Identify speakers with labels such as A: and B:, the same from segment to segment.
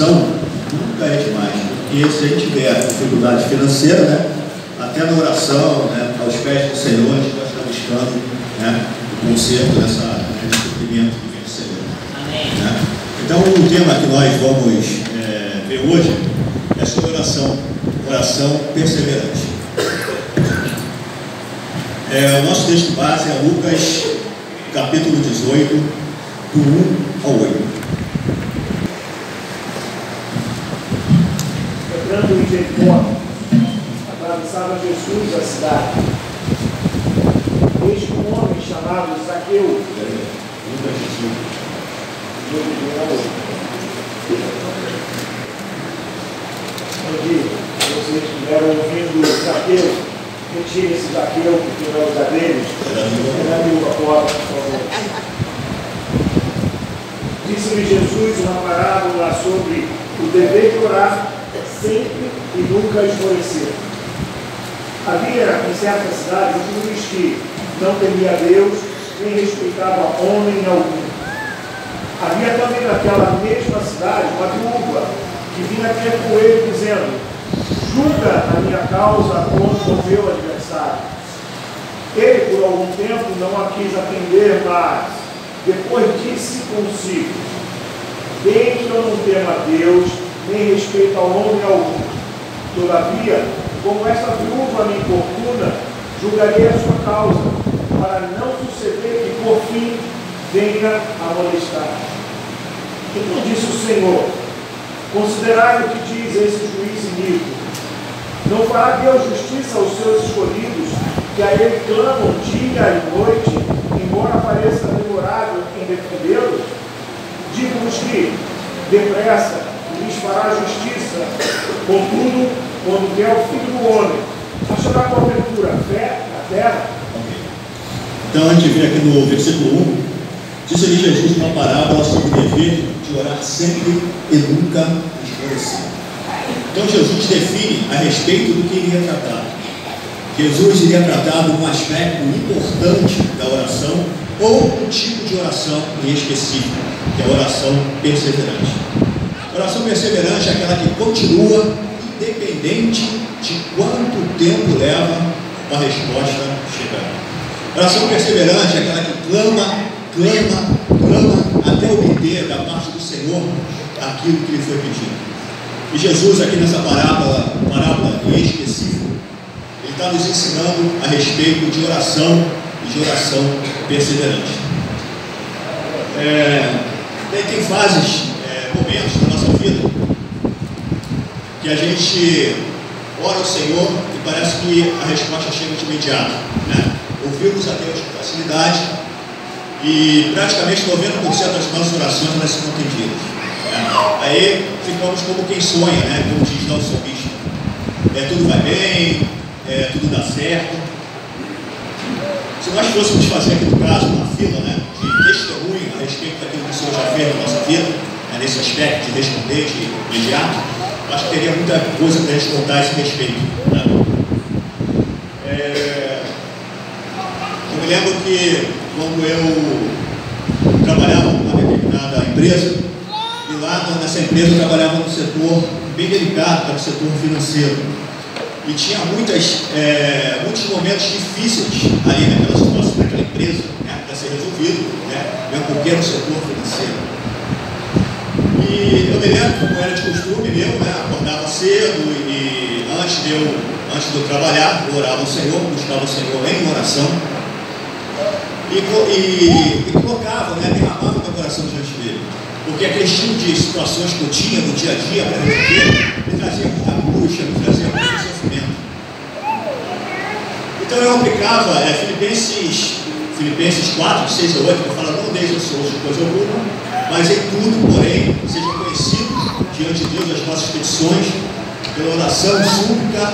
A: oração nunca é demais, porque se a gente tiver dificuldade financeira, né, até na oração, né, aos pés do Senhor, a gente vai estar buscando, né, o conserto desse sofrimento que vem do Senhor.
B: Amém.
A: Né? Então, o tema que nós vamos ver hoje é sobre oração perseverante. O nosso texto base é Lucas, capítulo 18, do 1 ao 8.
C: Entrando em Jericó, atravessava Jesus a cidade. Eis que um homem chamado Zaqueu,
A: Lucas 18.
C: onde vocês estiveram ouvindo Zaqueu, retire-se Zaqueu, porque não é os abelhos, era a pobre, por favor. Disse-lhe Jesus uma parábola sobre o dever de orar sempre e nunca esmorecer. Havia em certa cidade um juiz que não temia Deus, nem respeitava homem algum. Havia também naquela mesma cidade uma viúva que vinha ter com ele dizendo: julga a minha causa contra o meu adversário. Ele por algum tempo não a quis atender, mas depois disse consigo: bem que eu não temo a Deus, nem respeito ao homem algum. Todavia, como esta viúva me importuna, julgarei a sua causa, para não suceder que por fim venha a molestar. Então disse o Senhor: considerai o que diz esse juiz iníquo. Não fará Deus justiça aos seus escolhidos, que a ele clamam dia e noite, embora pareça demorado em defendê-los? Digo-vos que, depressa, lhes fará justiça. Contudo, quando vier o Filho do Homem, achará porventura fé na terra?
A: Então, a gente vê aqui no versículo 1, disse-lhe Jesus uma parábola sobre o dever de orar sempre e nunca esmorecer. Então, Jesus define a respeito do que iria tratar. Jesus iria tratar de um aspecto importante da oração, ou um tipo de oração em específico, que é a oração perseverante. A oração perseverante é aquela que continua independente de quanto tempo leva a resposta chegar. A oração perseverante é aquela que clama até obter da parte do Senhor aquilo que lhe foi pedido. E Jesus aqui nessa parábola em específico, ele está nos ensinando a respeito de oração e de oração perseverante. Tem fases, momentos na nossa vida que a gente ora ao Senhor e parece que a resposta chega de imediato, né? Ouvimos a Deus com facilidade e praticamente 90% das nossas orações elas são atendidas, né? Aí ficamos como quem sonha, né? Como diz lá o salmista, tudo vai bem, tudo dá certo. Se nós fôssemos fazer aqui no caso uma fila, né, de testemunho a respeito daquilo que o Senhor já fez na nossa vida, né, nesse aspecto de responder de imediato, acho que teria muita coisa para a gente contar a esse respeito, né? Eu me lembro que quando eu trabalhava numa determinada empresa, e lá nessa empresa eu trabalhava no setor bem delicado, que era o setor financeiro. E tinha muitos momentos difíceis ali naquela situação, naquela empresa, né, para ser resolvido, né, mesmo porque era o setor financeiro. E eu me lembro, como era de costume meu, né, acordava cedo e antes de eu trabalhar, eu orava ao Senhor, buscava o Senhor em oração e colocava, né, derramava meu coração diante dele. Porque aquele tipo de situações que eu tinha no dia a dia para resolver me trazia muita angústia, me trazia muito sofrimento. Então eu aplicava Filipenses 4, 6 a 8, que fala: não deixe os seus de coisa alguma, mas em tudo, porém, seja conhecido diante de Deus as nossas petições, pela oração, súplica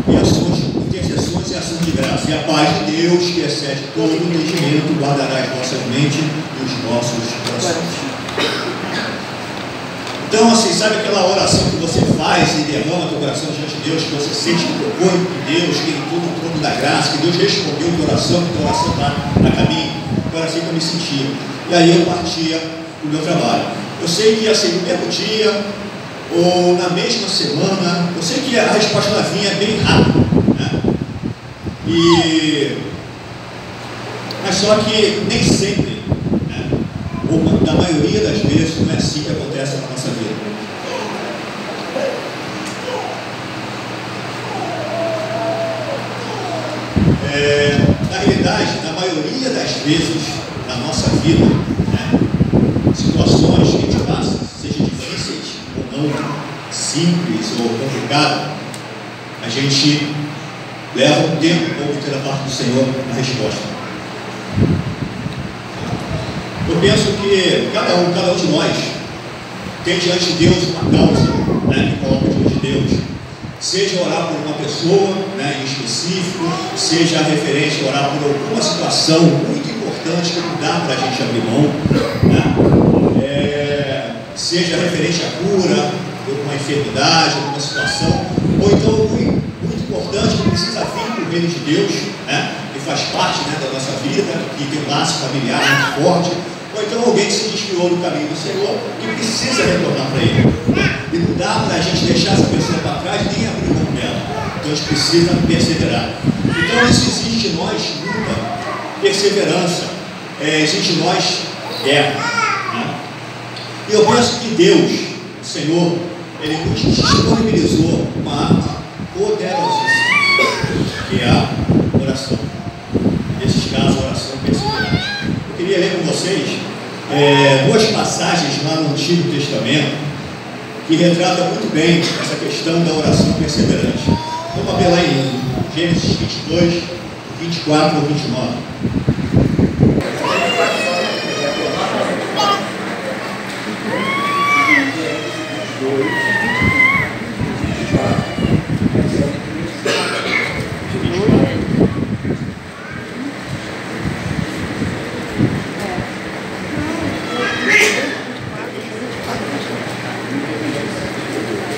A: e ações, intercessões e ações de graça. E a paz de Deus, que excede todo o entendimento, guardará as nossas mentes e os nossos corações. Então, assim, sabe aquela oração que você faz e derrama teu coração diante de Deus, que você sente que tocou em Deus, que entrou no trono da graça, que Deus respondeu a tua oração, que tua oração está a caminho? Então era assim que eu me sentia. E aí eu partia para o meu trabalho. Eu sei que ia ser no mesmo dia ou na mesma semana. Eu sei que a resposta ela vinha bem rápido, né? Mas só que nem sempre, né? Ou da maioria das vezes, não é assim que acontece na nossa vida. Na realidade, na maioria das vezes na nossa vida, né, situações que a gente passa, seja difíceis ou não, simples ou complicado, a gente leva um tempo para obter da parte do Senhor a resposta. Eu penso que cada um de nós tem diante de Deus uma causa, né, que coloca diante de Deus. Seja orar por uma pessoa, né, em específico, seja referente a orar por alguma situação muito importante que não dá para a gente abrir mão, né? Seja referente à cura, por uma enfermidade, alguma situação, ou então muito importante que precisa vir do reino de Deus, né, que faz parte, né, da nossa vida, que tem um laço familiar muito forte, ou então alguém que se desviou do caminho do Senhor, que precisa retornar para Ele. E não dá para a gente deixar essa pessoa para trás nem abrir mão dela. Então a gente precisa perseverar. Então isso exige de nós muita perseverança, exige de nós guerra, né? E eu penso que Deus, o Senhor, Ele nos disponibilizou uma arma poderosíssima, que é a oração. Nesses casos, a oração perseverante. Eu queria ler com vocês duas passagens lá no Antigo Testamento que retrata muito bem essa questão da oração perseverante. Vamos abrir lá em Gênesis 22, 24 ou 29.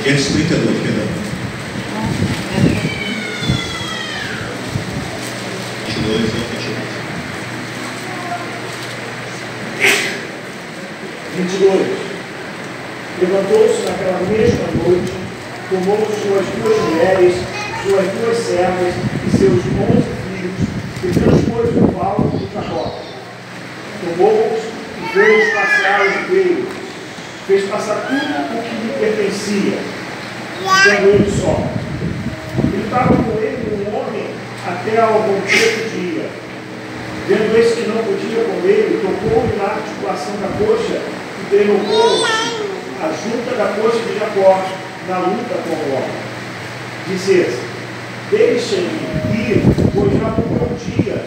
A: Gênesis 32, perdão. 22 ou
C: 22. Levantou-se naquela mesma noite, tomou suas duas mulheres, suas duas servas e seus 11 filhos, e transpôs o val de Jacó. Tomou-os e fez passear os gregos, fez passar tudo o que lhe pertencia, sendo ele só. E estava com ele um homem até ao romper do dia. Vendo esse que não podia com ele, tocou-lhe na articulação da coxa e derrubou-se a junta da coxa de Jacó na luta com o homem. Disse esse: deixa-me ir, pois já morreu o dia.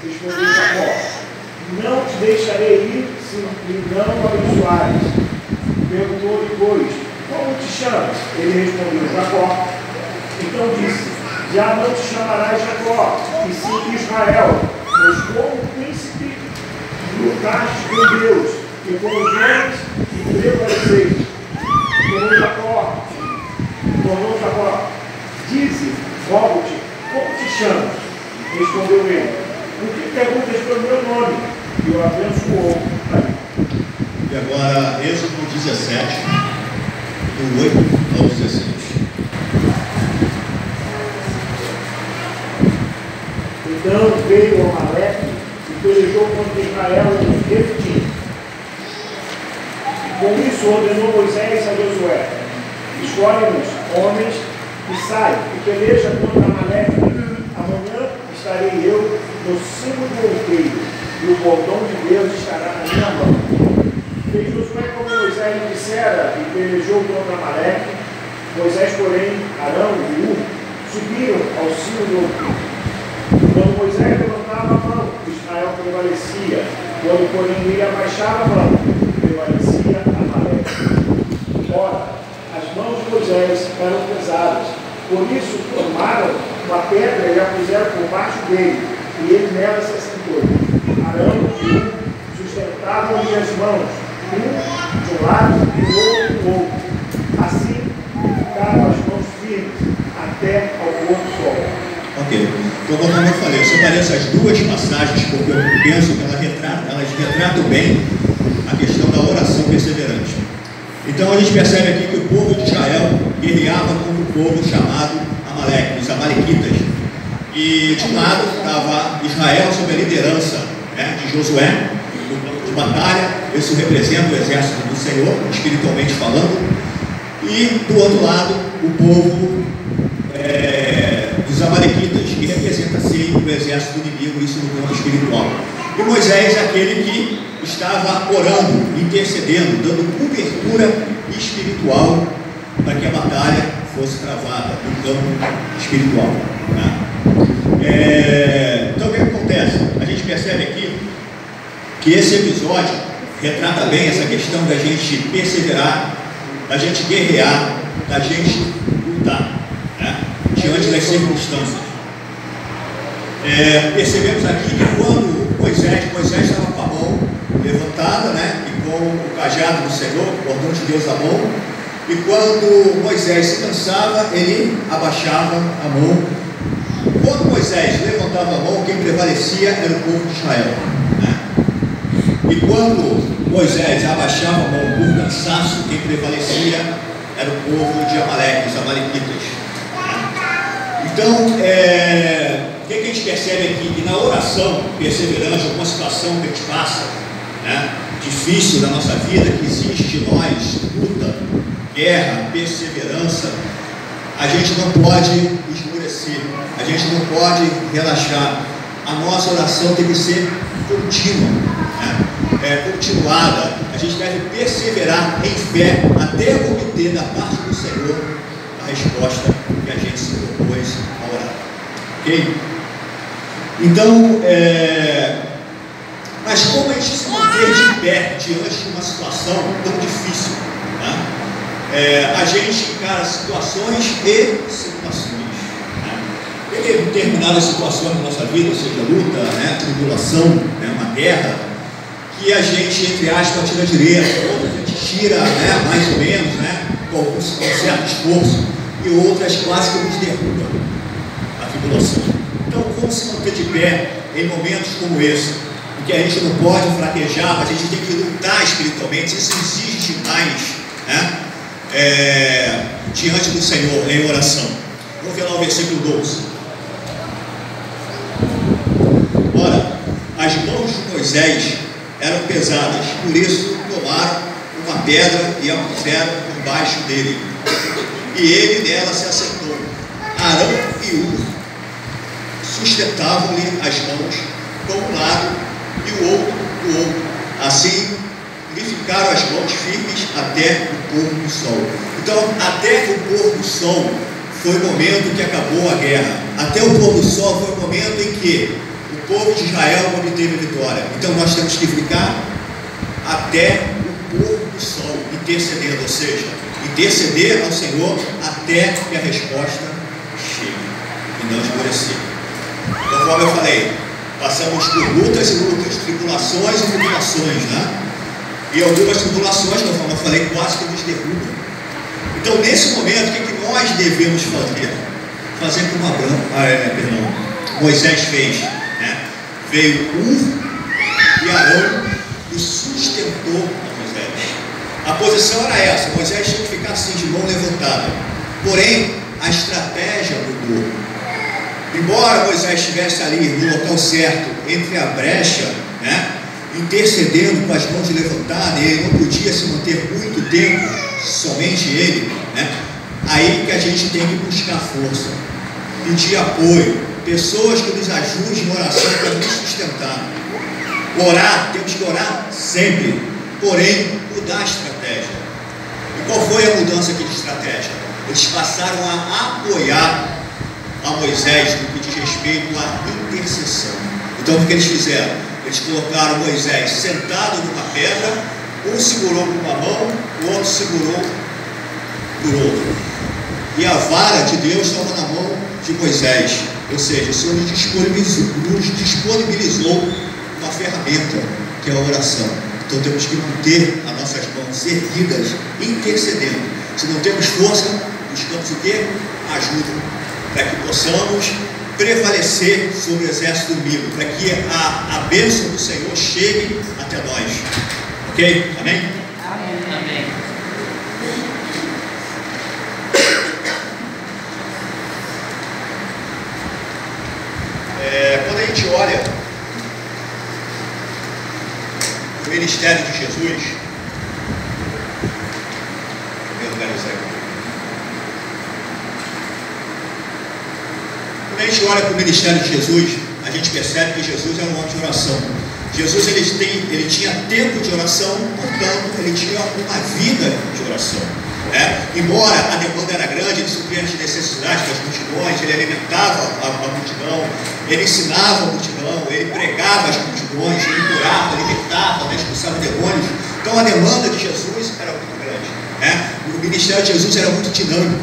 C: Respondeu Jacó: não te deixarei ir se me não abençoares. Perguntou-lhe, pois, como te chamas? Ele respondeu: Jacó. Então disse: já não te chamarás Jacó, e sim Israel, pois como príncipe lutaste com Deus e com os homens e prevaleceis. Tornou Jacó: dize, rogo-te, como te chamas? Respondeu ele: por que perguntas pelo meu nome? E o abençoou ali.
A: E agora, Êxodo 17, do 8 ao 16.
C: Então veio Amaleque e pelejou contra Israel em Refidim. Com isso ordenou Moisés a Josué: escolhe-nos homens e sai e peleja contra Amaleque. Amanhã estarei eu no cimo do outeiro, e o bordão de Deus estará na minha mão. Fez Josué como Moisés lhe dissera e pelejou contra Amaleque. Moisés, porém, Arão e Ur subiram ao cimo do outeiro. Quando Moisés levantava a mão, Israel prevalecia. Quando, porém, ele abaixava a mão, prevalecia Amaleque. Ora, as mãos de Moisés eram pesadas. Por isso, tomaram uma pedra e a puseram por baixo dele, e ele nela se assentou. Arão e Ur sustentavam-lhe as mãos, um de um lado e o outro do outro. Assim, ficaram as mãos firmes até ao pôr do sol.
A: Ok, então como eu falei, eu separei essas duas passagens porque eu penso que elas retratam bem a questão da oração perseverante. Então a gente percebe aqui que o povo de Israel guerreava contra o povo chamado Amaleque, os Amalequitas. E de um lado estava Israel sob a liderança, né, de Josué, no campo de batalha. Isso representa o exército do Senhor, espiritualmente falando. E do outro lado, o povo dos Amalequitas, que representa assim o exército do inimigo, isso no campo espiritual. E Moisés é aquele que estava orando, intercedendo, dando cobertura espiritual para que a batalha fosse travada no campo espiritual, né? Então o que acontece? A gente percebe aqui que esse episódio retrata bem essa questão da gente perseverar, da gente guerrear, da gente lutar, né, diante das circunstâncias. Percebemos aqui que quando Moisés estava com a mão levantada, né, e com o cajado do Senhor, o cordão de Deus na mão, e quando Moisés se cansava, ele abaixava a mão. Quando Moisés levantava a mão, quem prevalecia era o povo de Israel, né? E quando Moisés abaixava a mão por cansaço, quem prevalecia era o povo de Amaleque, os Amalequitas, né? Então, o que a gente percebe aqui? Que na oração perseverante, alguma situação que a gente passa, né, difícil da nossa vida, que existe de nós, luta, guerra, perseverança, a gente não pode esmorecer, a gente não pode relaxar. A nossa oração tem que ser contínua, né? Continuada. A gente deve perseverar em fé até obter da parte do Senhor a resposta que a gente se propôs a orar. Ok? Então, mas como a gente se manter de pé diante de uma situação tão difícil, né? A gente encara situações e situações, né? Tem determinadas situações na nossa vida, seja luta, né, tribulação, né, uma guerra, que a gente, entre aspas, tira direito, outras a gente tira, né, mais ou menos, né, com certo esforço, e outras quase que nos derrubam a tribulação. Então, como se manter de pé em momentos como esse, em que a gente não pode fraquejar, mas a gente tem que lutar espiritualmente, isso exige demais, né, diante do Senhor, em oração. Vamos ver lá o versículo 12. Ora, as mãos de Moisés eram pesadas, por isso tomaram uma pedra e a puseram por baixo dele, e ele nela se assentou. Arão e Hur sustentavam-lhe as mãos com um lado e o outro do outro. Assim lhe ficaram as mãos firmes até o pôr do sol. Então, até o pôr do sol foi o momento que acabou a guerra. Até o pôr do sol foi o momento em que o povo de Israel obteve a vitória. Então nós temos que ficar até o pôr do sol, intercedendo, ou seja, interceder ao Senhor até que a resposta chegue e não esmorecer. Conforme eu falei, passamos por lutas e lutas, tribulações e tribulações, né? E algumas tribulações, conforme eu falei, quase que nos derrubam. Então, nesse momento, o que nós devemos fazer? Fazer como Moisés fez, né? Veio Hur e Arão e sustentou a Moisés. A posição era essa: Moisés tinha que ficar assim, de mão levantada. Porém, a estratégia mudou. Embora Moisés estivesse ali no local certo, entre a brecha, né, intercedendo com as mãos levantadas, ele não podia se manter muito tempo, somente ele, né? Aí que a gente tem que buscar força, pedir apoio, pessoas que nos ajudem na oração para nos sustentar. Orar, temos que orar sempre, porém mudar a estratégia. E qual foi a mudança aqui de estratégia? Eles passaram a apoiar a Moisés no que diz respeito à intercessão. Então o que eles fizeram? Eles colocaram Moisés sentado numa pedra, um segurou com uma mão, o outro segurou por outro. E a vara de Deus estava na mão de Moisés. Ou seja, o Senhor nos disponibilizou uma ferramenta, que é a oração. Então temos que manter as nossas mãos erguidas, intercedendo. Se não temos força, buscamos o quê? Ajuda, para que possamos prevalecer sobre o exército do inimigo, para que a bênção do Senhor chegue até nós. Ok? Amém?
B: Amém. Amém.
A: ministério de Jesus, vou organizar aqui. Quando a gente olha para o ministério de Jesus, a gente percebe que Jesus era um homem de oração. Jesus ele tinha tempo de oração, portanto, ele tinha uma vida de oração. Embora a demanda era grande, ele supria as necessidades das multidões, ele alimentava a multidão, ele ensinava a multidão, ele pregava as multidões, ele curava, libertava, expulsava demônios. Então a demanda de Jesus era muito grande. O ministério de Jesus era muito dinâmico.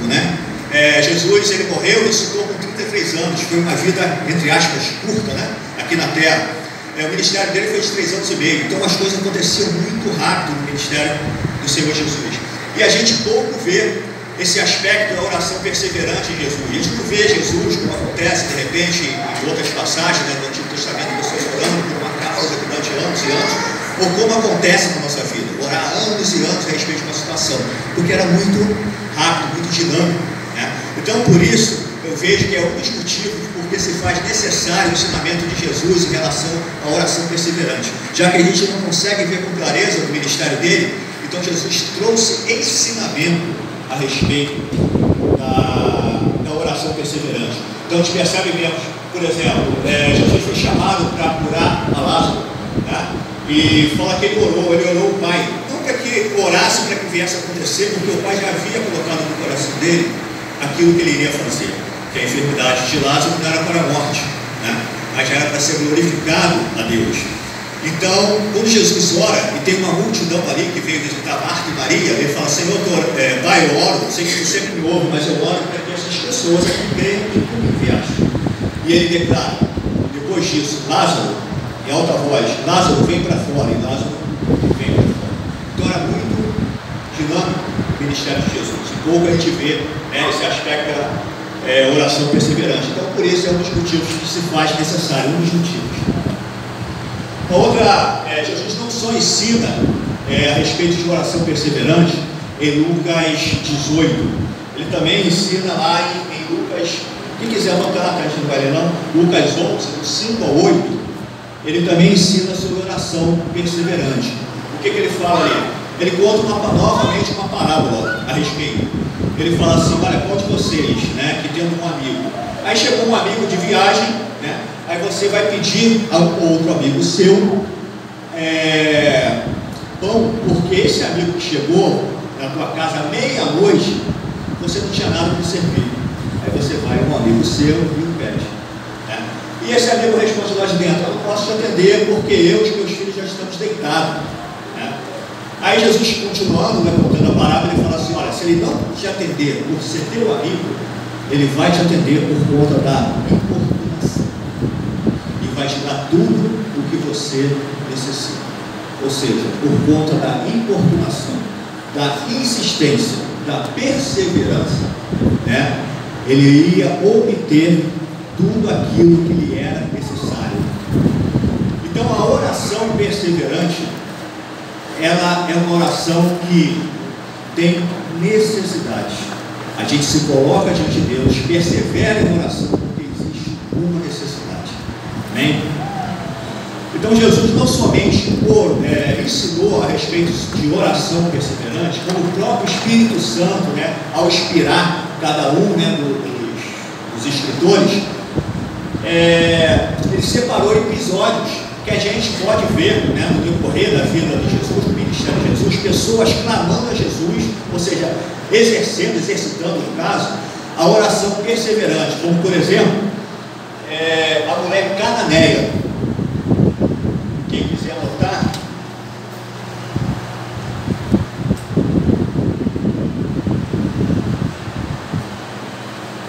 A: Jesus ele morreu e ressuscitou com 33 anos, foi uma vida, entre aspas, curta, aqui na terra. O ministério dele foi de 3 anos e meio, então as coisas aconteciam muito rápido no ministério do Senhor Jesus. E a gente pouco vê esse aspecto da oração perseverante em Jesus. A gente não vê Jesus, como acontece de repente em outras passagens do Antigo Testamento, pessoas orando por uma causa durante anos e anos, ou como acontece na nossa vida, orar anos e anos a respeito de uma situação, porque era muito rápido, muito dinâmico. Então, por isso, eu vejo que é um dos motivos porque se faz necessário o ensinamento de Jesus em relação à oração perseverante, já que a gente não consegue ver com clareza o ministério dele. Então Jesus trouxe ensinamento a respeito da oração perseverante. Então a gente percebe mesmo, por exemplo, Jesus foi chamado para curar a Lázaro, e fala que ele orou o Pai, não para que orasse para que viesse a acontecer, porque o Pai já havia colocado no coração dele aquilo que ele iria fazer, que a enfermidade de Lázaro não era para a morte, mas já era para ser glorificado a Deus. Então, quando Jesus ora, e tem uma multidão ali que veio visitar Marta e Maria, ele fala: Senhor, Pai, eu oro, sei que tu sempre me ouve, mas eu oro para que essas pessoas aqui creiam que tu me enviaste. E ele declara, depois disso, Lázaro, em alta voz, Lázaro vem para fora, e Lázaro vem para fora. Então era muito dinâmico o ministério de Jesus, e pouco a gente vê esse aspecto da oração perseverante. Então, por isso é um dos motivos que se faz necessário, um dos motivos. A outra, Jesus não só ensina a respeito de oração perseverante em Lucas 18, ele também ensina lá em Lucas, quem quiser anotar, a gente não vai ler não, Lucas 11, do 5 ao 8, ele também ensina sobre oração perseverante. O que ele fala ali? Ele conta novamente uma parábola a respeito. Ele fala assim: olha, qual de vocês, que tendo um amigo, aí chegou um amigo de viagem, aí você vai pedir a outro amigo seu pão, porque esse amigo que chegou na tua casa à meia-noite, você não tinha nada para servir. Aí você vai com um amigo seu e o pede. E esse amigo responde lá de dentro: eu não posso te atender porque eu e os meus filhos já estamos deitados. Aí Jesus, continuando, contando a parábola, ele fala assim: olha, se ele não te atender por ser teu amigo, ele vai te atender por conta da importunação e vai te dar tudo o que você necessita. Ou seja, por conta da importunação, da insistência, da perseverança, ele ia obter tudo aquilo que lhe era necessário. Então a oração perseverante, ela é uma oração que tem necessidade. A gente se coloca diante de Deus, persevera em oração, porque existe uma necessidade. Amém? Então Jesus não somente ensinou a respeito de oração perseverante, como o próprio Espírito Santo, ao inspirar cada um dos escritores, ele separou episódios que a gente pode ver no decorrer da vida de Jesus, do ministério de Jesus, pessoas clamando a Jesus, ou seja, exercitando, no caso, a oração perseverante, como por exemplo, a mulher cananeia. Quem quiser anotar,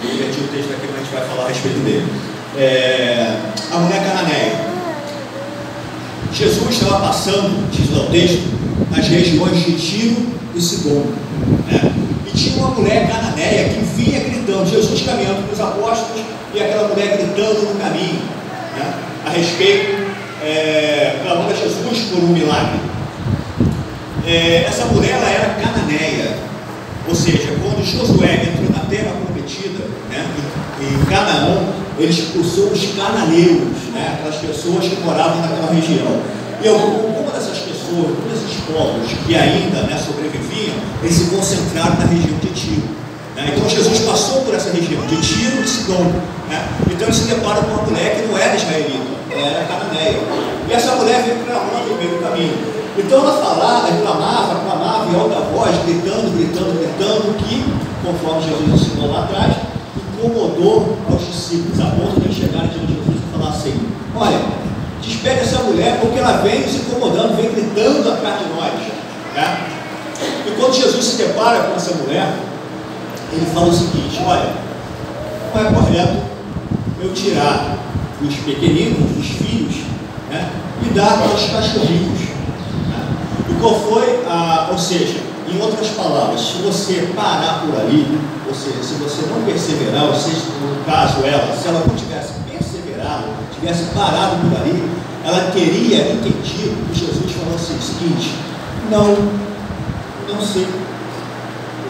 A: eu inverti o texto aqui, mas a gente vai falar a respeito dele. A mulher cananeia. Jesus estava passando, diz lá o texto, nas regiões de Tiro e Sidom, e tinha uma mulher cananeia que vinha gritando, Jesus caminhando com os apóstolos, e aquela mulher gritando no caminho, a respeito, clamando a Jesus por um milagre. Essa mulher, ela era cananeia, ou seja, quando Josué entrou na terra prometida, em Canaã, ele expulsou os cananeus, aquelas pessoas que moravam naquela região. E alguma dessas pessoas pessoas, todos esses povos que ainda, né, sobreviviam, eles se concentraram na região de Tiro. Né? Então Jesus passou por essa região de Tiro e Sidom. Né? Então ele se depara com uma mulher que não era israelita, ela era cananeia. E essa mulher veio clamando no meio do caminho. Então ela falava, clamava em alta voz, gritando, que, conforme Jesus ensinou lá atrás, incomodou aos discípulos, a ponto de eles chegarem diante de Jesus e falar assim: olha, despede essa mulher, porque ela vem nos incomodando, vem gritando atrás de nós. Né? E quando Jesus se depara com essa mulher, ele fala o seguinte: olha, não é correto eu tirar os pequeninos, os filhos, né, e dar para os cachorrinhos. Né? E qual foi ou seja, em outras palavras, se você parar por ali, ou seja, se você não perseverar, ou seja, no caso ela, se ela não tivesse perseverado, tivesse parado por ali, ela teria entendido que Jesus falou assim, o seguinte: não sei,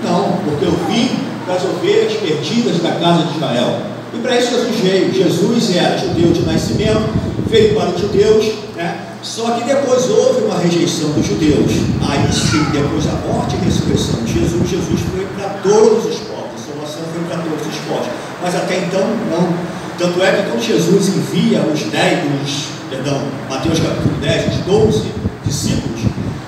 A: não, porque eu vim das ovelhas perdidas da casa de Israel. E para isso Jesus veio. Jesus era judeu de nascimento, veio para os judeus, né? Só que depois houve uma rejeição dos judeus. Aí sim, depois da morte e ressurreição de Jesus, Jesus foi para todos os povos, a salvação foi para todos os povos, mas até então não. Tanto é que quando Jesus envia Mateus capítulo 10, os 12 discípulos,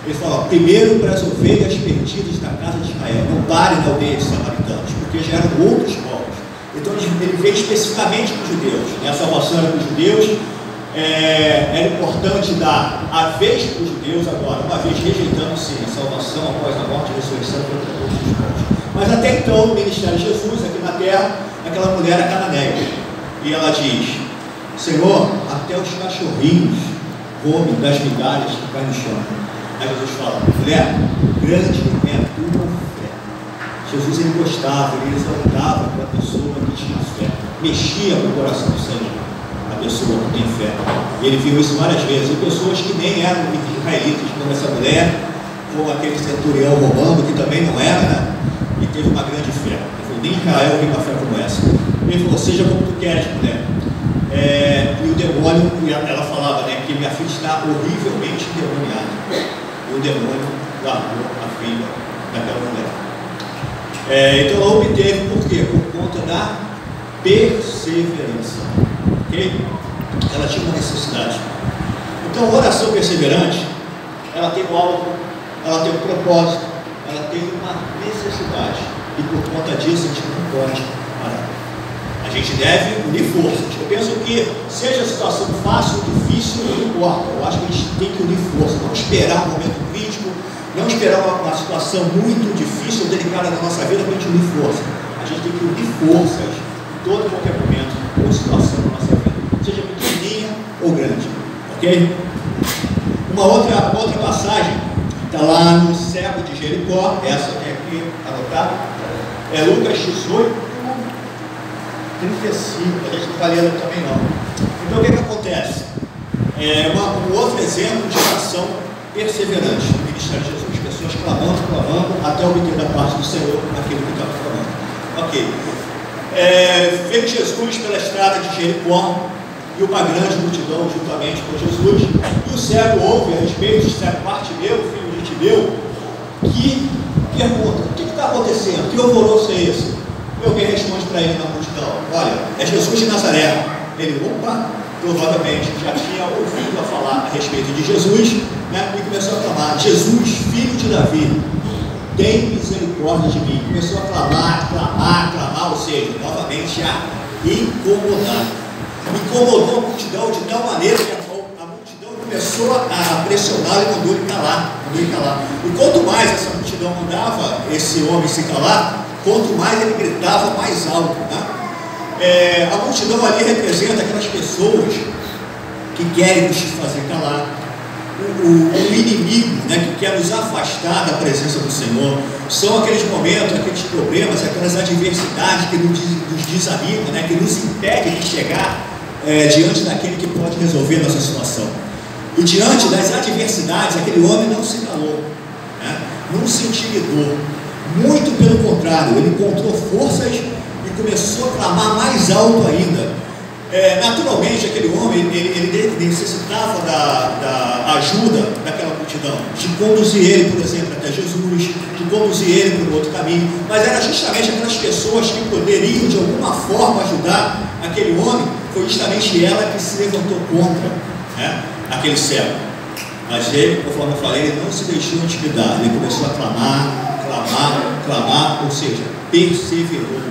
A: ele fala: primeiro para as ovelhas perdidas da casa de Israel, não parem na aldeia de samaritanos, porque já eram outros povos. Então ele veio especificamente para os judeus, né? A salvação era para os judeus. Era importante dar a vez para os judeus, agora, uma vez rejeitando-se a salvação após a morte e ressurreição para todos os povos. Mas até então, no ministério de Jesus, aqui na terra, aquela mulher era cananeia. E ela diz: Senhor, até os cachorrinhos comem das migalhas que caem no chão. Aí Jesus fala: mulher, grande é a tua fé. Jesus, ele gostava, ele exaltava para a pessoa que tinha fé, mexia no coração do Senhor, a pessoa que tem fé. E ele viu isso várias vezes, e pessoas que nem eram israelitas, como essa mulher, como aquele centurião romano, que também não era, né? E teve uma grande fé. Ele falou: nem Israel tem uma fé como essa. Ele falou: seja como tu queres, mulher. E o demônio, ela falava, né, que minha filha está horrivelmente endemoniada. E o demônio largou a filha daquela mulher. Então ela obteve, por quê? Por conta da perseverança. Ok? Ela tinha uma necessidade. Então a oração perseverante, ela tem um alvo, ela tem um propósito, ela tem uma necessidade. E por conta disso a gente não pode parar. A gente deve unir forças. Eu penso que, seja a situação fácil ou difícil, não importa. Eu acho que a gente tem que unir forças. Não esperar um momento crítico, não esperar uma situação muito difícil ou delicada na nossa vida para a gente unir forças. A gente tem que unir forças em todo e qualquer momento ou situação da nossa vida, seja pequenininha ou grande. Ok? Uma outra passagem está lá no cego de Jericó. Essa tem aqui anotada. É Lucas 18. 35, a gente não está lendo também não. Então o que acontece? Um outro exemplo de oração perseverante no ministério de Jesus. Pessoas clamando, até obter da parte do Senhor aquilo que estava falando. Ok. Veio Jesus pela estrada de Jericó e uma grande multidão juntamente com Jesus. E o cego ouve a respeito de cego Bartimeu, filho de Timeu, que pergunta: o que está acontecendo? Que alvoroço é esse? E alguém responde para ele na multidão: olha, é Jesus de Nazaré. Ele, provavelmente já tinha ouvido a falar a respeito de Jesus, né? E começou a clamar: Jesus, filho de Davi, tem misericórdia de mim. Começou a clamar, ou seja, novamente a incomodar. Incomodou a multidão de tal maneira que a multidão começou a pressionar e mandou ele calar. E quanto mais essa multidão mandava esse homem se calar, quanto mais ele gritava, mais alto, né? A multidão ali representa aquelas pessoas que querem nos fazer calar, o inimigo, né, que quer nos afastar da presença do Senhor. São aqueles momentos, aqueles problemas, aquelas adversidades que nos desanimam, né, que nos impedem de chegar diante daquele que pode resolver nossa situação. E diante das adversidades, aquele homem não se calou, né, não se intimidou. Muito pelo contrário, ele encontrou forças e começou a clamar mais alto ainda. Naturalmente, aquele homem ele necessitava da ajuda daquela multidão. multidão, de conduzir ele, por exemplo, até Jesus, de conduzir ele para um outro caminho, mas era justamente aquelas pessoas que poderiam de alguma forma ajudar aquele homem, foi justamente ela que se levantou contra, né, aquele cego. Mas ele, conforme eu falei, ele não se deixou intimidar, ele começou a clamar, ou seja, perseverou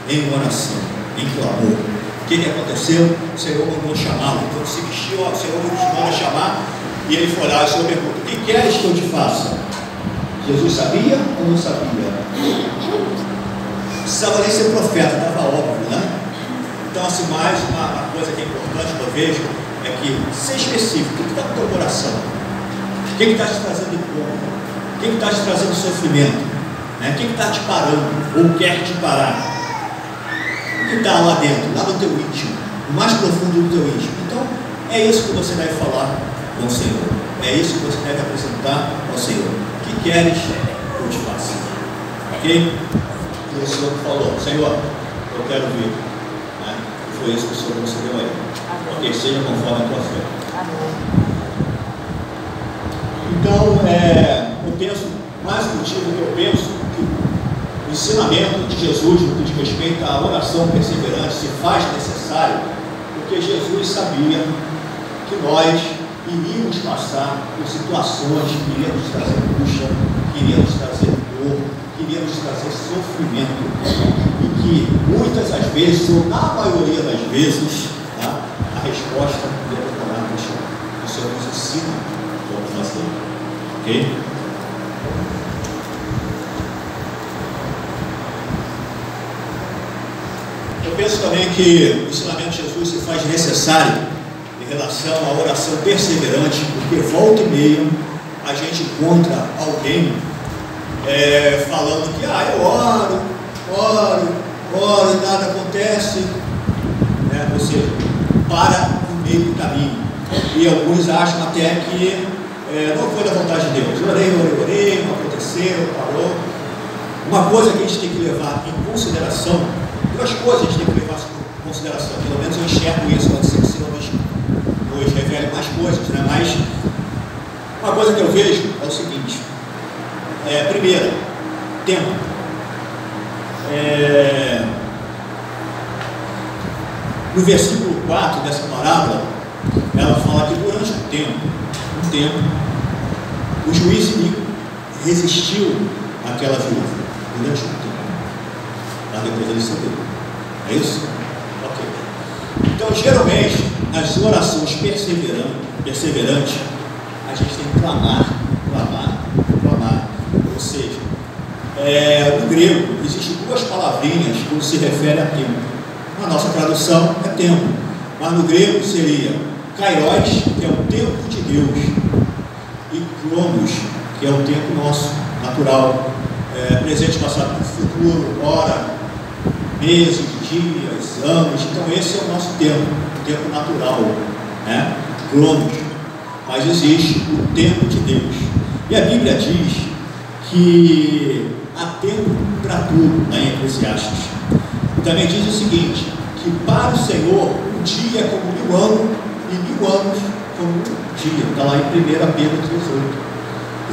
A: em oração, em clamor. O que aconteceu? O Senhor mandou chamá-lo, então se vestiu, o Senhor mandou chamar, e ele foi lá, e o Senhor perguntou: o que queres que eu te faça? Jesus sabia ou não sabia? Precisava nem ser profeta, estava óbvio, né? Então, assim, mais uma coisa que é importante que eu vejo é que, ser específico, o que está no teu coração? O que está te trazendo incômodo? O que está te trazendo sofrimento? Né? O que está te parando ou quer te parar? O que está lá dentro, lá no teu íntimo, o mais profundo do teu íntimo? Então, é isso que você deve falar com o Senhor, é isso que você deve apresentar ao Senhor. O que queres que eu te faça? Ok? E o Senhor falou: Senhor, eu quero vir. Né? Foi isso que o Senhor concedeu a ele. Ok, seja conforme a tua fé. Então, eu penso, mais motivo que eu penso, que o ensinamento de Jesus no que diz respeito à oração perseverante se faz necessário, porque Jesus sabia que nós iríamos passar por situações que iriam nos trazer angústia, que iriam nos trazer dor, que iriam nos trazer sofrimento, e que muitas das vezes, ou na maioria das vezes, tá, a resposta determinada no Senhor. O Senhor nos ensina como fazer. Ok? Eu penso também que o ensinamento de Jesus se faz necessário em relação à oração perseverante, porque volta e meia a gente encontra alguém falando que eu oro e nada acontece, né? Ou seja, para no meio do caminho. E alguns acham até que não foi da vontade de Deus. Orei, não aconteceu, parou. Uma coisa que a gente tem que levar em consideração, duas coisas a gente tem que levar em consideração, pelo menos eu enxergo isso, pode ser que o Senhor nos revele mais coisas, né? Mas uma coisa que eu vejo é o seguinte: primeiro, tempo. No versículo 4 dessa parábola, ela fala que durante um tempo, o juiz resistiu àquela viúva, durante um tempo, mas depois ele cedeu. É isso? Ok. Então, geralmente, nas orações perseverantes, a gente tem que clamar. Ou seja, no grego, existem duas palavrinhas quando se refere a tempo. Na nossa tradução é tempo, mas no grego seria kairos, que é o tempo de Deus, e cronos, que é o tempo nosso, natural, presente, passado, futuro, hora, meses, dias, anos. Então esse é o nosso tempo, o tempo natural, né? Cronos. Mas existe o tempo de Deus, e a Bíblia diz que há tempo para tudo, lá em Eclesiastes. Também diz o seguinte, que para o Senhor um dia é como 1000 anos, e 1000 anos como um dia. Está lá em 1 Pedro 18.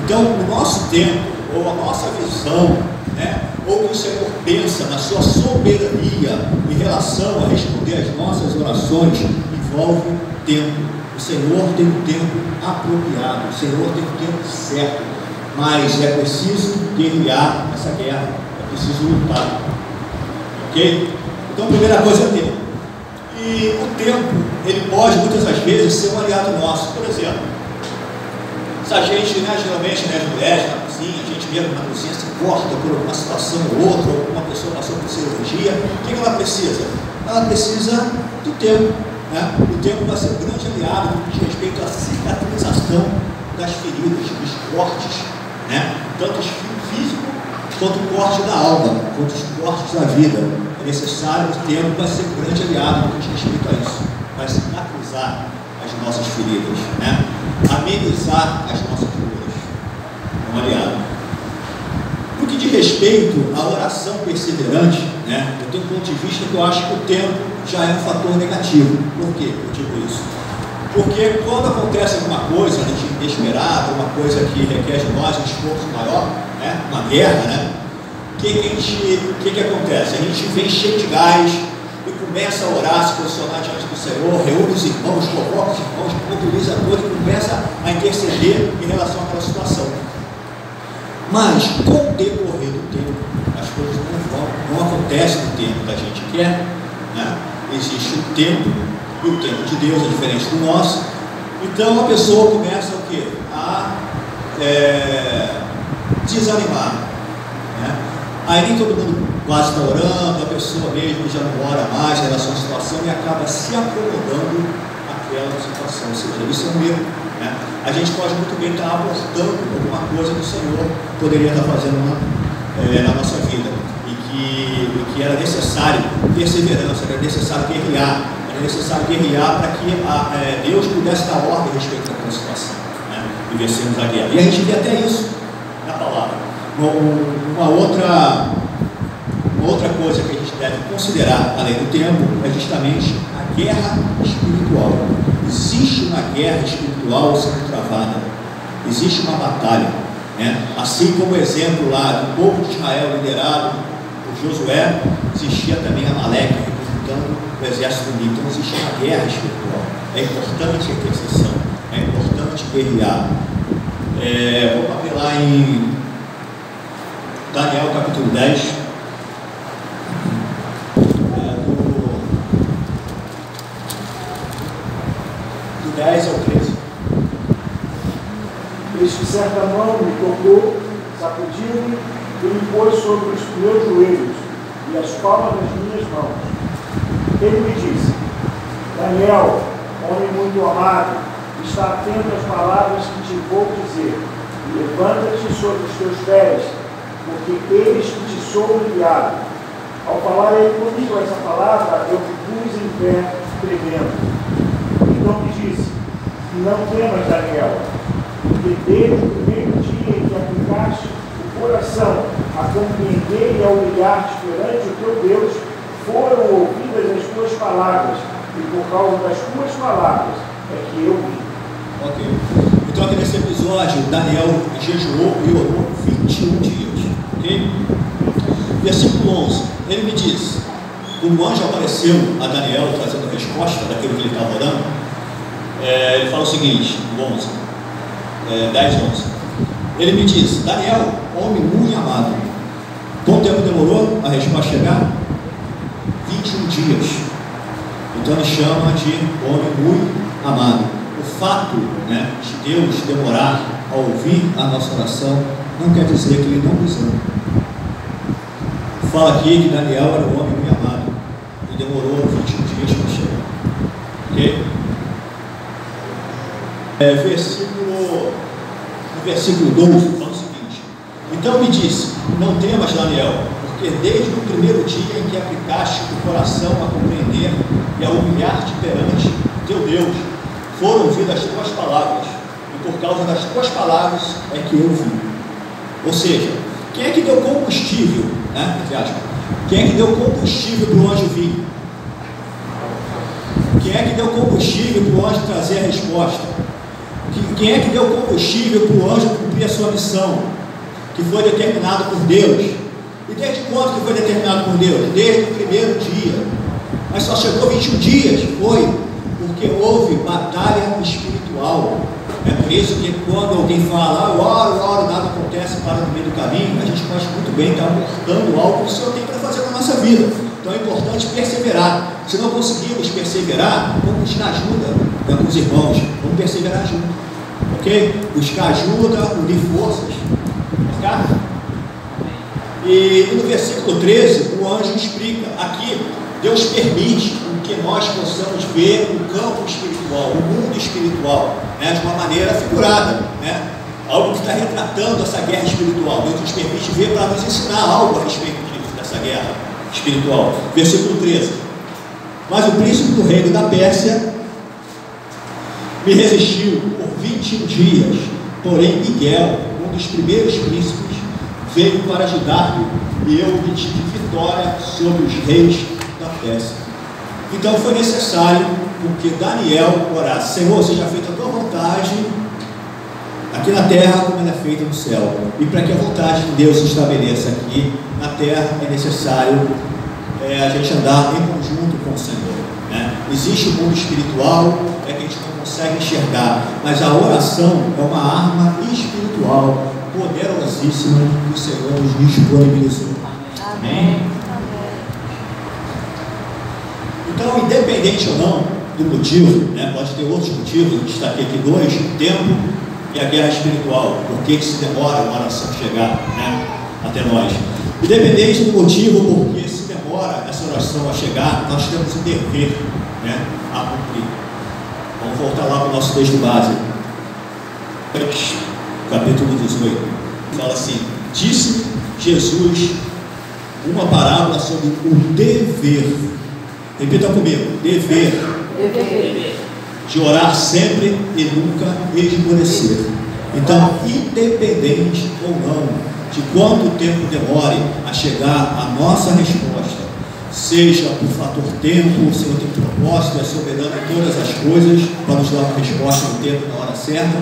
A: Então, o nosso tempo, ou a nossa visão, né, ou o que o Senhor pensa na sua soberania em relação a responder às nossas orações, envolve tempo. O Senhor tem um tempo apropriado, o Senhor tem um tempo certo, mas é preciso guerrear essa guerra, é preciso lutar. Ok? Então, a primeira coisa é tempo. E o tempo, ele pode muitas das vezes ser um aliado nosso. Por exemplo, se a gente, geralmente, as mulheres na cozinha, a gente mesmo na cozinha se corta por uma situação ou outra, ou uma pessoa passou por cirurgia, o que ela precisa? Ela precisa do tempo. Né? O tempo vai ser um grande aliado no que diz respeito à cicatrização das feridas, dos cortes, né? Tanto físico quanto o corte da alma, quanto os cortes da vida. É necessário, o tempo vai ser um grande aliado no que diz respeito a isso, vai cicatrizar as nossas feridas, né? Amenizar as nossas dores. É um aliado. No que diz respeito à oração perseverante, né, eu tenho um ponto de vista que eu acho que o tempo já é um fator negativo. Por que eu digo isso? Porque quando acontece alguma coisa, a gente inesperada, uma coisa que requer de nós um esforço maior, né? Uma guerra, né? O que acontece? A gente vem cheio de gás e começa a orar, se posicionar diante do Senhor, reúne os irmãos, convoca os irmãos, mobiliza todos e começa a interceder em relação àquela situação. Mas, com o decorrer do tempo, as coisas não acontecem no tempo que a gente quer, né? Existe um tempo, e o tempo de Deus é diferente do nosso. Então a pessoa começa o quê? A desanimar, né? Aí nem todo mundo quase está orando, a pessoa mesmo já não ora mais em relação à situação e acaba se acomodando àquela situação. Ou seja, isso é um erro, né? A gente pode muito bem estar abortando alguma coisa que o Senhor poderia estar fazendo na nossa vida e que era necessário perseverança, era necessário guerrear. Era necessário guerrear para que Deus pudesse dar ordem a respeito daquela situação, né? E vencermos a guerra. E a gente vê até isso na palavra. Uma outra coisa que a gente deve considerar, além do tempo, é justamente a guerra espiritual. Existe uma guerra espiritual sendo travada. Existe uma batalha, né? Assim como o exemplo lá do povo de Israel liderado por Josué, existia também Amaleque representando o exército inimigo. Então existe uma guerra espiritual. É importante a intercessão, é importante guerrear. Vamos abrir lá em Daniel capítulo 10, do 10 ao 13.
C: Eis que certa mão me tocou, sacudiu-me e me pôs sobre os meus joelhos e as palmas das minhas mãos. Ele me disse: Daniel, homem muito amado, está atento às palavras que te vou dizer, e levanta-te sobre os teus pés, porque eis que te sou enviado. Ao falar ele comigo essa palavra, eu me pus em pé, tremendo. Então me disse: não temas, Daniel, porque desde o primeiro dia em que aplicaste o coração a compreender e a humilhar-te perante o teu Deus, foram ouvidas as tuas palavras, e por causa das tuas palavras é que eu vim.
A: Ok. Então aqui nesse episódio, Daniel jejuou e orou 21 dias. Ok? Versículo 11. Ele me diz, quando o anjo apareceu a Daniel trazendo a resposta daquilo que ele estava orando, ele fala o seguinte, no 11, 10, 11. Ele me diz: Daniel, homem muito amado, quanto tempo demorou a resposta chegar? 21 dias. Então ele chama de homem muito amado. O fato, né, de Deus demorar a ouvir a nossa oração não quer dizer que ele não nos ama. Fala aqui que Daniel era um homem muito amado e demorou 21 dias para chegar. Ok? No versículo 12 fala o seguinte: então me disse, não temas, Daniel, porque desde o primeiro dia em que aplicaste o coração a compreender e a humilhar-te perante teu Deus, foram ouvidas as tuas palavras, e por causa das tuas palavras é que eu vim. Ou seja, quem é que deu combustível, né, entre aspas, quem é que deu combustível para o anjo vir? Quem é que deu combustível para o anjo trazer a resposta? Quem é que deu combustível para o anjo cumprir a sua missão, que foi determinado por Deus? E desde quando que foi determinado por Deus? Desde o primeiro dia. Mas só chegou 21 dias, foi porque houve batalha espiritual. É por isso que quando alguém fala, eu oro, nada acontece, para no meio do caminho, a gente pode muito bem estar abortando algo que o Senhor tem para fazer na nossa vida. Então é importante perseverar. Se não conseguirmos perseverar, vamos buscar ajuda, né, com os irmãos, vamos perseverar junto, ok? Buscar ajuda, unir forças, ok? E no versículo 13, o anjo explica, aqui Deus permite que nós possamos ver o campo espiritual, o mundo espiritual, né, de uma maneira figurada, né? Algo que está retratando essa guerra espiritual. Deus nos permite ver para nos ensinar algo a respeito dessa guerra espiritual. Versículo 13. Mas o príncipe do reino da Pérsia me resistiu por 21 dias, porém Miguel, um dos primeiros príncipes, veio para ajudar-me, e eu obtive vitória sobre os reis da Pérsia. Então foi necessário que Daniel orasse: Senhor, seja feita a tua vontade aqui na terra como ela é feita no céu. E para que a vontade de Deus se estabeleça aqui na terra, é necessário a gente andar em conjunto com o Senhor, né? Existe o mundo espiritual, que a gente não consegue enxergar, mas a oração é uma arma espiritual poderosíssima que o Senhor nos disponibilizou. Amém? Então, independente ou não do motivo, né, pode ter outros motivos, eu destaquei aqui dois: o tempo e a guerra espiritual. Por que se demora uma oração chegar, né, até nós? Independente do motivo por que se demora essa oração a chegar, nós temos um dever, né, a cumprir. Vamos voltar lá para o nosso texto base, capítulo 18. Fala assim: disse Jesus uma parábola sobre o dever. Repita comigo: dever de orar sempre e nunca esmorecer. Então, independente ou não de quanto tempo demore a chegar a nossa resposta, seja por fator tempo, o Senhor tem propósito, é soberano em todas as coisas para nos dar uma resposta no tempo, na hora certa,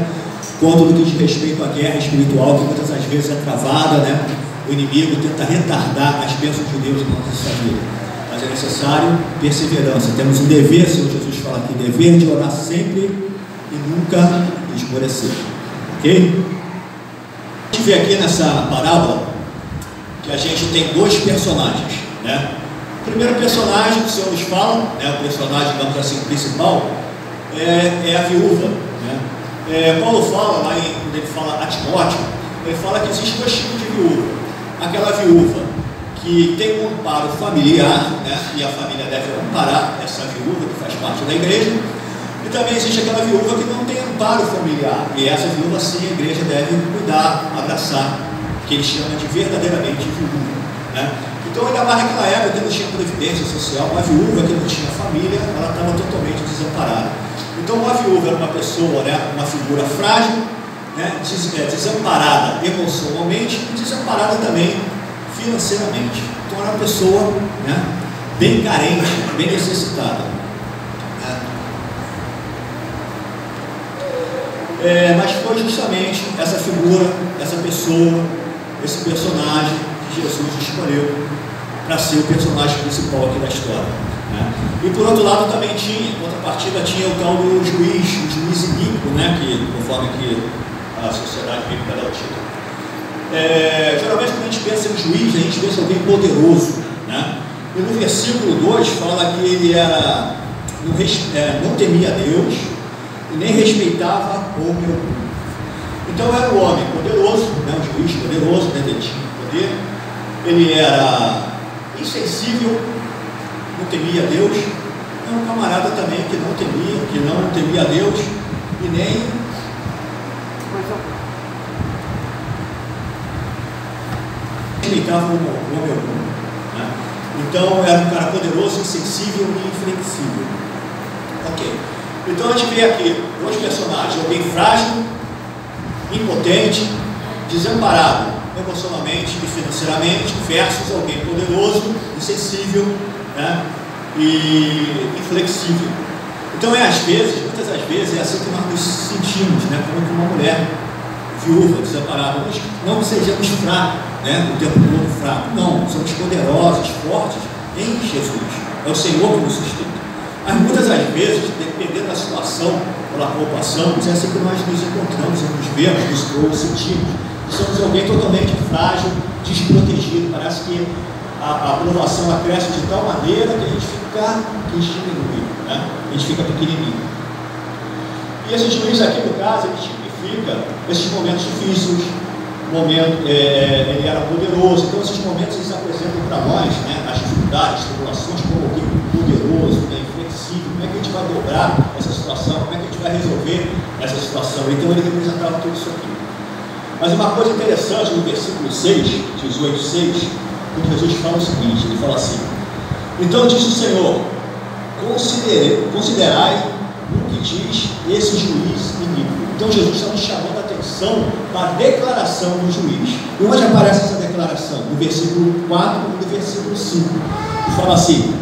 A: quanto no que diz respeito à guerra espiritual, que muitas das vezes é travada, né? O inimigo tenta retardar as bênçãos de Deus na nossa vida, mas é necessário perseverança. Temos um dever, o Senhor Jesus fala aqui, dever de orar sempre e nunca esmorecer, ok? A gente vê aqui nessa parábola que a gente tem dois personagens, né? O primeiro personagem que o Senhor nos fala, né, o personagem, digamos assim, principal, é a viúva, né? Paulo fala lá, quando ele fala a Timóteo, ele fala que existe dois tipos de viúva: aquela viúva que tem um amparo familiar, né, e a família deve amparar essa viúva que faz parte da igreja, e também existe aquela viúva que não tem amparo familiar, e essa viúva sim a igreja deve cuidar, abraçar, que ele chama de verdadeiramente viúva, né? Então, ainda mais naquela época que não tinha previdência social, uma viúva que não tinha família, ela estava totalmente desamparada. Então, uma viúva era uma pessoa, né, uma figura frágil, né, desamparada emocionalmente e desamparada também financeiramente. Então, era uma pessoa, né, bem carente, bem necessitada. Mas foi justamente essa figura, essa pessoa, esse personagem que Jesus escolheu para ser o personagem principal aqui da história, né? E por outro lado também tinha, em contrapartida, tinha o tal do juiz, o juiz iníquo, né, que conforme que a sociedade bíblica dá o título. Geralmente quando a gente pensa em juiz, a gente pensa em alguém poderoso, né? E no versículo 2 fala que ele era, não temia a Deus e nem respeitava homem algum. Então era um homem poderoso, né, um juiz poderoso, né, ele tinha poder, ele era insensível, não temia a Deus. É um camarada também que não temia a Deus e nem respeitava o homem algum, né? Então era um cara poderoso, insensível e inflexível. Ok. Então a gente vê aqui dois personagens: alguém frágil, impotente, desamparado emocionalmente e financeiramente, versus alguém poderoso, insensível, né, e inflexível. Então muitas das vezes é assim que nós nos sentimos, né, como uma mulher viúva, desamparada. Não que sejamos fracos, né, o tempo todo fraco, não, somos poderosos, fortes em Jesus, é o Senhor que nos sustenta. Mas muitas das vezes, dependendo da situação pela qual passamos, é assim que nós nos encontramos, nos vemos, nos sentimos. Somos alguém totalmente frágil, desprotegido. Parece que a aprovação cresce de tal maneira que a gente diminui, né? A gente fica pequenininho. E esse juiz aqui, no caso, ele tipifica esses momentos difíceis. Ele era poderoso, então esses momentos eles apresentam para nós, né, as dificuldades, as tribulações, como alguém poderoso, né, inflexível. Como é que a gente vai dobrar essa situação? Como é que a gente vai resolver essa situação? Então ele representava tudo isso aqui. Mas uma coisa interessante no versículo 6, 18:6, quando Jesus fala o seguinte: ele fala assim: então disse o Senhor, considerai o que diz esse juiz iníquo. Então Jesus está nos chamando a atenção para a declaração do juiz. E onde aparece essa declaração? No versículo 4 e no versículo 5. Ele fala assim: